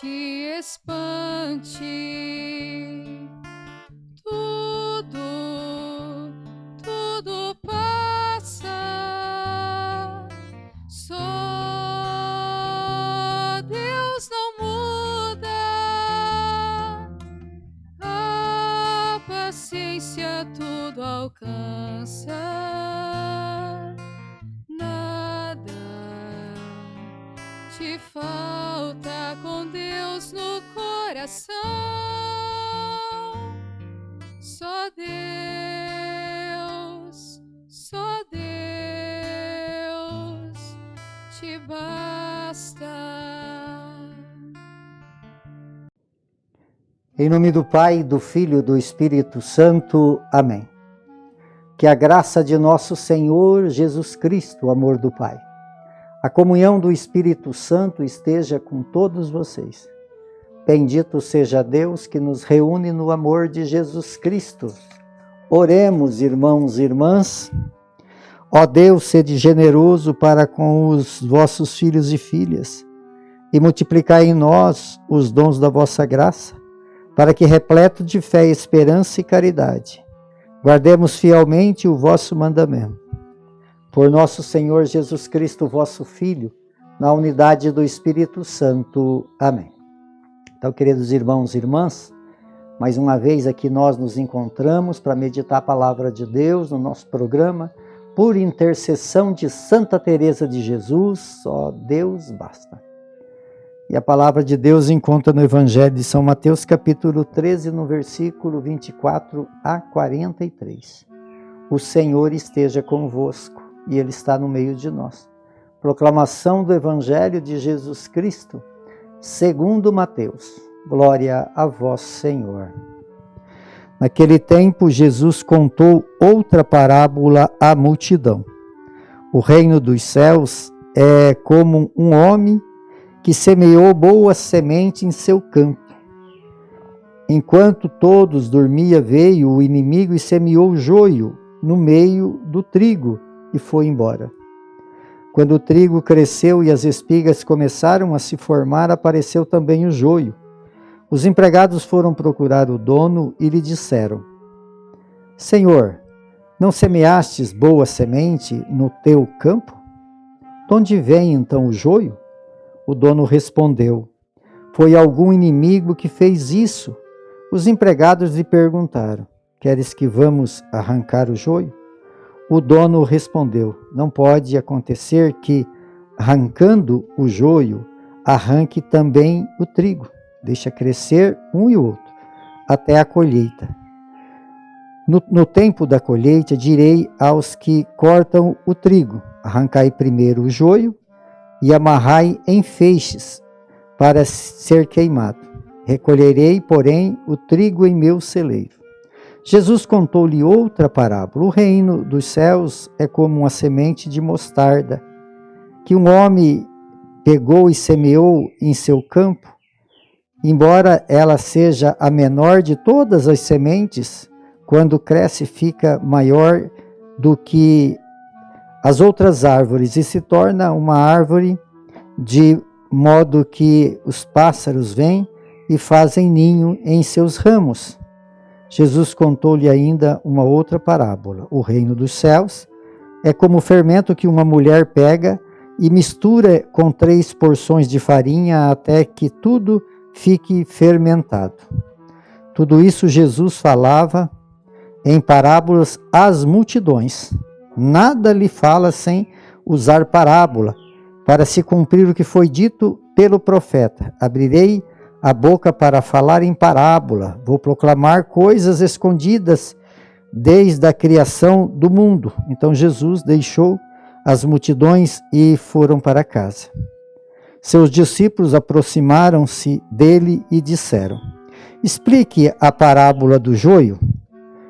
te espante. Tudo passa. Só Deus não muda. A paciência tudo alcança. Nada te falta com Deus no coração. Só Deus te basta. Em nome do Pai, do Filho e do Espírito Santo. Amém. Que a graça de nosso Senhor Jesus Cristo, o amor do Pai, a comunhão do Espírito Santo esteja com todos vocês. Bendito seja Deus que nos reúne no amor de Jesus Cristo. Oremos, irmãos e irmãs. Ó Deus, sede generoso para com os vossos filhos e filhas, e multiplicai em nós os dons da vossa graça, para que, repleto de fé, esperança e caridade, guardemos fielmente o vosso mandamento. Por nosso Senhor Jesus Cristo, vosso Filho, na unidade do Espírito Santo. Amém. Então, queridos irmãos e irmãs, mais uma vez aqui nós nos encontramos para meditar a palavra de Deus no nosso programa, por intercessão de Santa Teresa de Jesus, só Deus basta. E a palavra de Deus encontra no Evangelho de São Mateus, capítulo 13, no versículo 24 a 43. O Senhor esteja convosco e Ele está no meio de nós. Proclamação do Evangelho de Jesus Cristo, segundo Mateus. Glória a vós, Senhor. Naquele tempo, Jesus contou outra parábola à multidão. O reino dos céus é como um homem que semeou boa semente em seu campo. Enquanto todos dormiam, veio o inimigo e semeou joio no meio do trigo e foi embora. Quando o trigo cresceu e as espigas começaram a se formar, apareceu também o joio. Os empregados foram procurar o dono e lhe disseram: Senhor, não semeastes boa semente no teu campo? De onde vem então o joio? O dono respondeu: Foi algum inimigo que fez isso. Os empregados lhe perguntaram: Queres que vamos arrancar o joio? O dono respondeu: Não pode acontecer que, arrancando o joio, arranque também o trigo. Deixa crescer um e outro, até a colheita. No tempo da colheita, direi aos que cortam o trigo: arrancai primeiro o joio e amarrai em feixes para ser queimado. Recolherei, porém, o trigo em meu celeiro. Jesus contou-lhe outra parábola. O reino dos céus é como uma semente de mostarda, que um homem pegou e semeou em seu campo. Embora ela seja a menor de todas as sementes, quando cresce fica maior do que as outras árvores e se torna uma árvore, de modo que os pássaros vêm e fazem ninho em seus ramos. Jesus contou-lhe ainda uma outra parábola. O reino dos céus é como o fermento que uma mulher pega e mistura com 3 porções de farinha até que tudo fique fermentado. Tudo isso Jesus falava em parábolas às multidões. Nada lhe fala sem usar parábola, para se cumprir o que foi dito pelo profeta: abrirei a boca para falar em parábola, vou proclamar coisas escondidas desde a criação do mundo. Então Jesus deixou as multidões e foram para casa. Seus discípulos aproximaram-se dele e disseram: Explique a parábola do joio.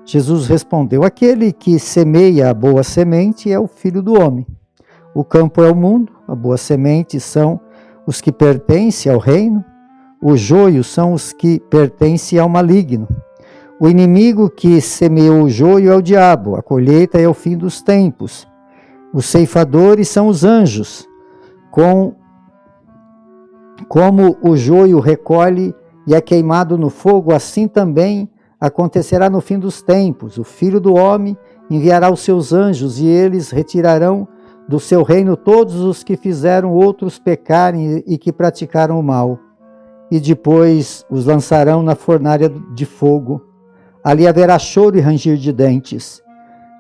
Jesus respondeu: Aquele que semeia a boa semente é o Filho do Homem. O campo é o mundo, a boa semente são os que pertencem ao reino, os joios são os que pertencem ao maligno. O inimigo que semeou o joio é o diabo, a colheita é o fim dos tempos. Os ceifadores são os anjos. Com Como o joio recolhe e é queimado no fogo, assim também acontecerá no fim dos tempos. O Filho do Homem enviará os seus anjos e eles retirarão do seu reino todos os que fizeram outros pecarem e que praticaram o mal. E depois os lançarão na fornalha de fogo. Ali haverá choro e ranger de dentes.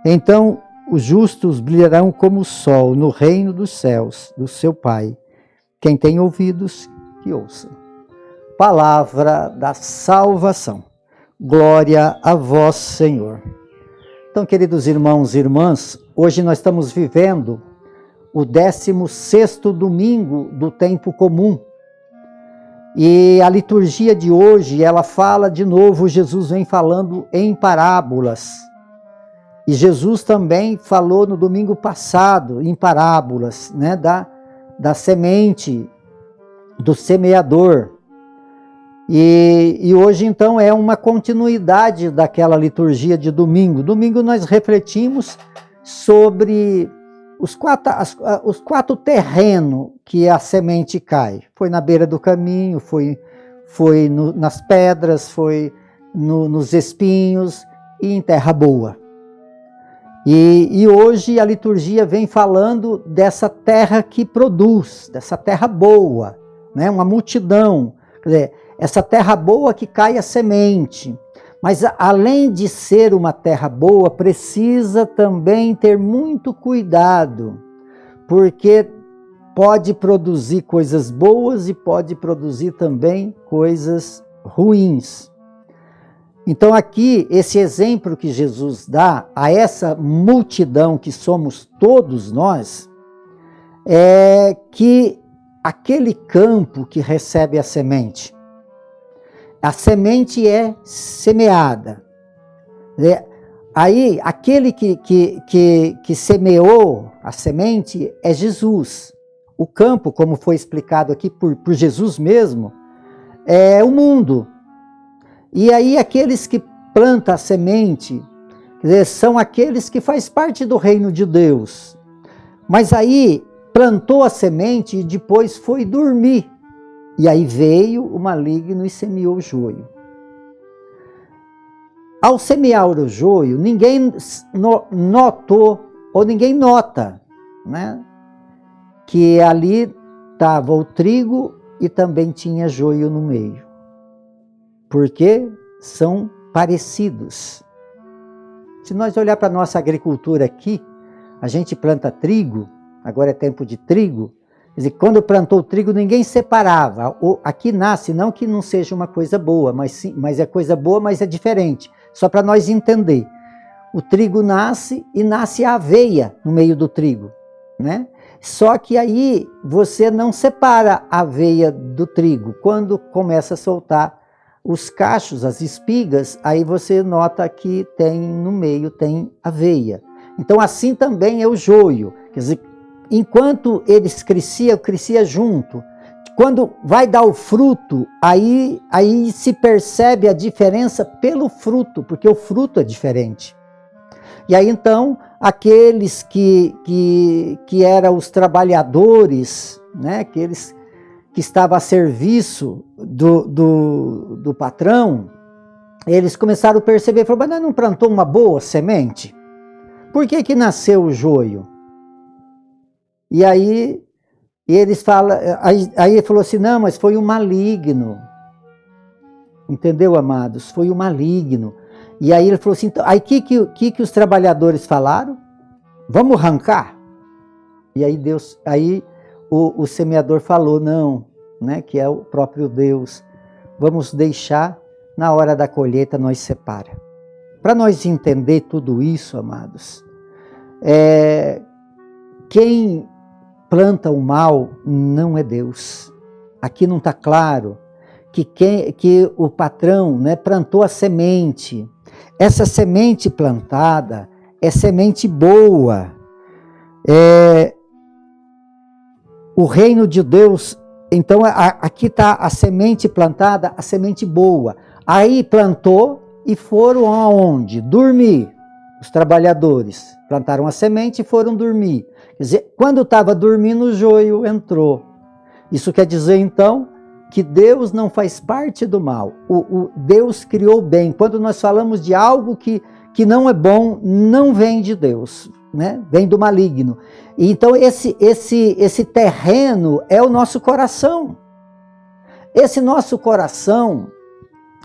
Então os justos brilharão como o sol no reino dos céus, do seu Pai. Quem tem ouvidos, que ouça. Palavra da salvação. Glória a vós, Senhor. Então, queridos irmãos e irmãs, hoje nós estamos vivendo o 16º domingo do tempo comum. E a liturgia de hoje, ela fala de novo, Jesus vem falando em parábolas. E Jesus também falou no domingo passado em parábolas, né, da semente, do semeador. E hoje, então, é uma continuidade daquela liturgia de domingo. Domingo nós refletimos sobre os quatro terrenos que a semente cai. Foi na beira do caminho, foi nas pedras, foi nos espinhos e em terra boa. E hoje a liturgia vem falando dessa terra que produz, dessa terra boa, né? Uma multidão, quer dizer, essa terra boa que cai a semente. Mas além de ser uma terra boa, precisa também ter muito cuidado, porque pode produzir coisas boas e pode produzir também coisas ruins. Então aqui, esse exemplo que Jesus dá a essa multidão que somos todos nós, é que aquele campo que recebe a semente é semeada. Aí, aquele que semeou a semente é Jesus. O campo, como foi explicado aqui por Jesus mesmo, é o mundo. E aí, aqueles que plantam a semente, quer dizer, são aqueles que fazem parte do reino de Deus. Mas aí, plantou a semente e depois foi dormir. E aí veio o maligno e semeou o joio. Ao semear o joio, ninguém notou, ou ninguém nota, né, que ali estava o trigo e também tinha joio no meio. Porque são parecidos. Se nós olhar para a nossa agricultura aqui, a gente planta trigo, agora é tempo de trigo. Quer dizer, quando plantou o trigo, ninguém separava. Aqui nasce, não que não seja uma coisa boa, mas é coisa boa, mas é diferente. Só para nós entender. O trigo nasce e nasce a aveia no meio do trigo, né? Só que aí você não separa a aveia do trigo. Quando começa a soltar os cachos, as espigas, aí você nota que no meio tem aveia. Então assim também é o joio. Quer dizer, enquanto eles crescia junto. Quando vai dar o fruto, aí se percebe a diferença pelo fruto, porque o fruto é diferente. E aí então, aqueles que eram os trabalhadores, né, aqueles que estavam a serviço do patrão, eles começaram a perceber, falaram, mas nós não plantou uma boa semente? Por que nasceu o joio? E aí eles falam, aí ele falou assim, não, mas foi o maligno. Entendeu, amados? Foi o maligno. E aí ele falou assim, então, aí que os trabalhadores falaram? Vamos arrancar? E aí o semeador falou, não, né, que é o próprio Deus. Vamos deixar, na hora da colheita nós separa. Para nós entender tudo isso, amados, quem planta o mal não é Deus. Aqui não está claro que o patrão, né, plantou a semente. Essa semente plantada é semente boa. O reino de Deus, então aqui está a semente plantada, a semente boa. Aí plantou e foram aonde? Dormir. Os trabalhadores plantaram a semente e foram dormir. Quer dizer, quando estava dormindo, o joio entrou. Isso quer dizer, então, que Deus não faz parte do mal. Deus criou o bem. Quando nós falamos de algo que não é bom, não vem de Deus, né? Vem do maligno. Então esse terreno é o nosso coração. Esse nosso coração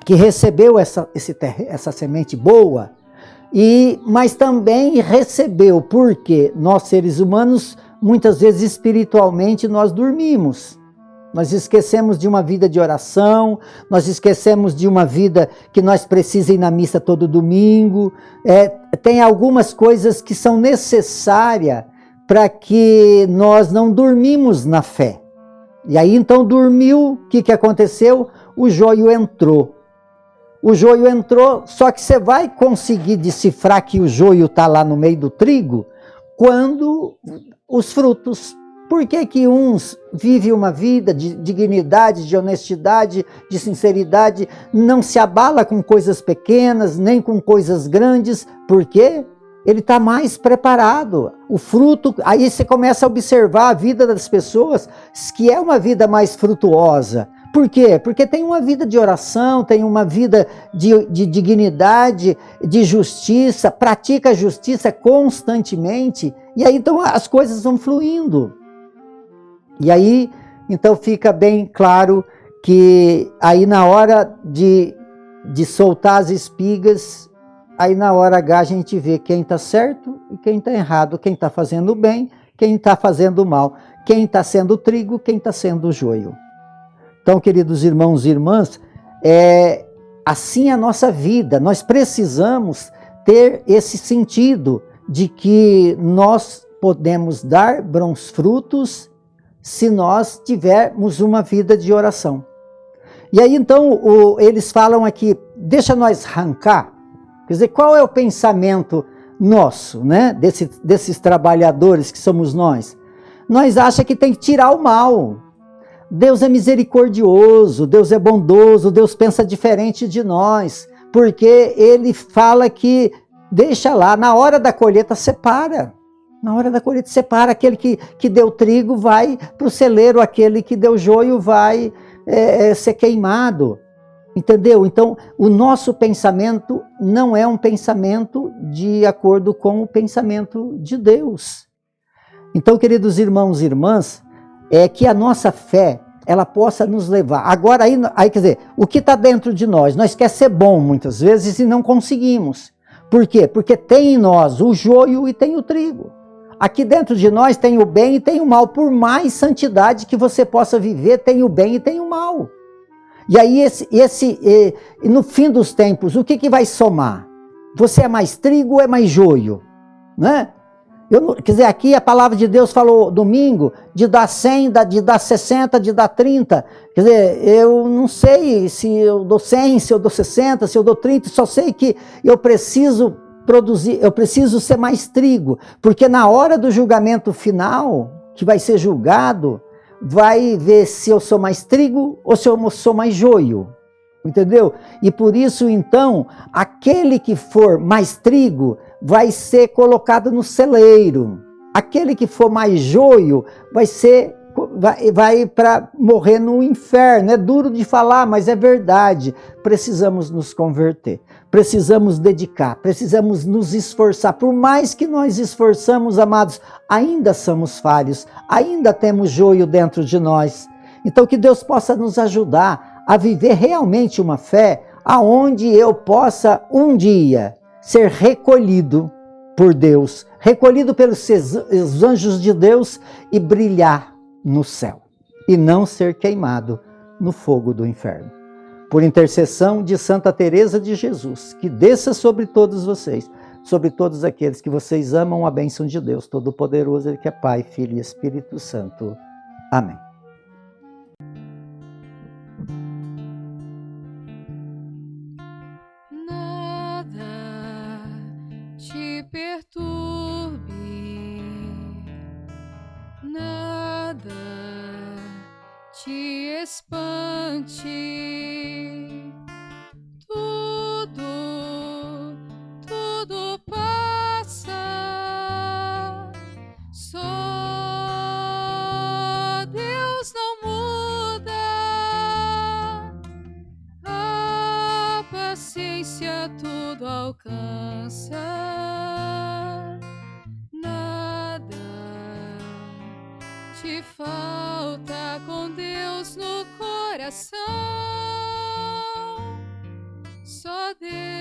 que recebeu essa semente boa, mas também recebeu, porque nós seres humanos, muitas vezes espiritualmente, nós dormimos. Nós esquecemos de uma vida de oração, nós esquecemos de uma vida que nós precisamos ir na missa todo domingo. Tem algumas coisas que são necessárias para que nós não dormimos na fé. E aí então dormiu, o que aconteceu? O joio entrou. O joio entrou, só que você vai conseguir decifrar que o joio está lá no meio do trigo quando os frutos. Por que uns vivem uma vida de dignidade, de honestidade, de sinceridade, não se abala com coisas pequenas, nem com coisas grandes? Por quê? Ele está mais preparado. O fruto, aí você começa a observar a vida das pessoas, que é uma vida mais frutuosa. Por quê? Porque tem uma vida de oração, tem uma vida de dignidade, de justiça, pratica a justiça constantemente, e aí então as coisas vão fluindo. E aí, então fica bem claro que aí na hora de soltar as espigas, aí na hora H a gente vê quem está certo e quem está errado, quem está fazendo bem, quem está fazendo mal, quem está sendo trigo, quem está sendo joio. Então, queridos irmãos e irmãs, assim a nossa vida. Nós precisamos ter esse sentido de que nós podemos dar bons frutos se nós tivermos uma vida de oração. E aí então eles falam aqui, deixa nós arrancar, quer dizer, qual é o pensamento nosso, né? Desses trabalhadores que somos nós? Nós achamos que tem que tirar o mal. Deus é misericordioso, Deus é bondoso, Deus pensa diferente de nós, porque Ele fala que deixa lá, na hora da colheita separa. Na hora da colheita separa, aquele que deu trigo vai para o celeiro, aquele que deu joio vai ser queimado. Entendeu? Então, o nosso pensamento não é um pensamento de acordo com o pensamento de Deus. Então, queridos irmãos e irmãs, que a nossa fé, ela possa nos levar. Agora, aí quer dizer, o que está dentro de nós? Nós queremos ser bom muitas vezes e não conseguimos. Por quê? Porque tem em nós o joio e tem o trigo. Aqui dentro de nós tem o bem e tem o mal. Por mais santidade que você possa viver, tem o bem e tem o mal. E aí, no fim dos tempos, o que vai somar? Você é mais trigo ou é mais joio? Né? Quer dizer, aqui a palavra de Deus falou domingo de dar 100, de dar 60, de dar 30. Quer dizer, eu não sei se eu dou 100, se eu dou 60, se eu dou 30, só sei que eu preciso produzir, eu preciso ser mais trigo, porque na hora do julgamento final, que vai ser julgado, vai ver se eu sou mais trigo ou se eu sou mais joio, entendeu? E por isso, então, aquele que for mais trigo vai ser colocado no celeiro, aquele que for mais joio vai para morrer no inferno. É duro de falar, mas é verdade. Precisamos nos converter, precisamos dedicar, precisamos nos esforçar. Por mais que nós esforçamos, amados, ainda somos falhos, ainda temos joio dentro de nós. Então que Deus possa nos ajudar a viver realmente uma fé aonde eu possa um dia ser recolhido por Deus, recolhido pelos anjos de Deus e brilhar no céu, e não ser queimado no fogo do inferno. Por intercessão de Santa Teresa de Jesus, que desça sobre todos vocês, sobre todos aqueles que vocês amam, a bênção de Deus Todo-Poderoso, Ele que é Pai, Filho e Espírito Santo. Amém. Nada te perturbe, nada te espante, tudo passa, só Deus alcança. Nada te falta com Deus no coração. Só Deus